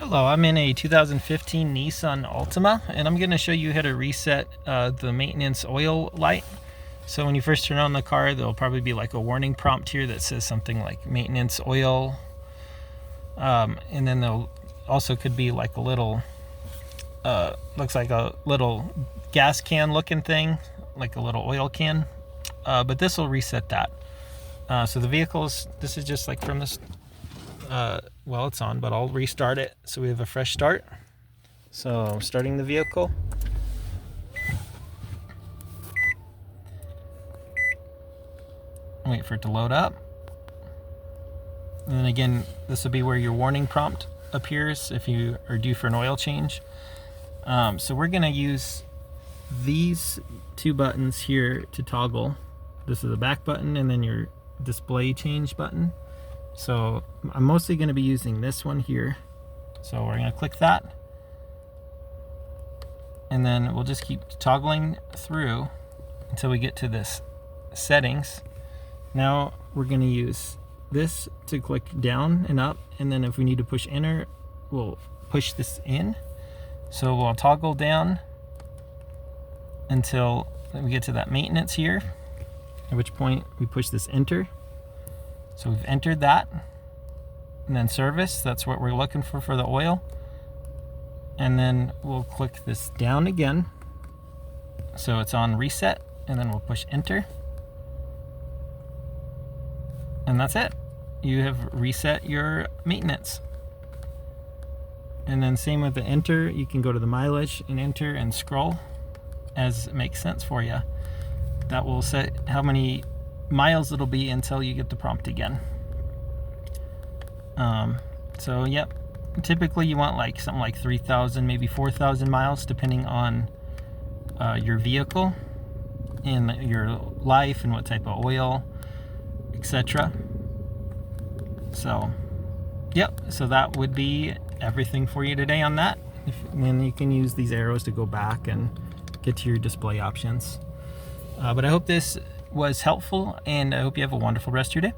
Hello, I'm in a 2015 Nissan Altima, and I'm going to show you how to reset the maintenance oil light. So when you first turn on the car, there'll probably be like a warning prompt here that says something like maintenance oil, and then there'll also could be like a little, looks like a little gas can looking thing, like a little oil can, but this will reset that. So the vehicle's, this is just like from this, well, it's on, but I'll restart it so we have a fresh start. So I'm starting the vehicle. Wait for it to load up. And then again, this will be where your warning prompt appears if you are due for an oil change. So we're going to use these two buttons here to toggle. This is the back button and then your display change button. So I'm mostly going to be using this one here. So we're going to click that. And then we'll just keep toggling through until we get to this settings. Now we're going to use this to click down and up. And then if we need to push enter, we'll push this in. So we'll toggle down until we get to that maintenance here, at which point we push this enter. So we've entered that, and then service, that's what we're looking for the oil. And then we'll click this down again. So it's on reset, and then we'll push enter. And that's it. You have reset your maintenance. And then same with the enter, you can go to the mileage and enter and scroll as it makes sense for you. That will set how many miles it'll be until you get the prompt again. So yep, typically you want like something like 3,000, maybe 4,000 miles, depending on your vehicle and your life and what type of oil, etc. So yep, so that would be everything for you today on that. And then you can use these arrows to go back and get to your display options. But I hope this was helpful, and I hope you have a wonderful rest of your day.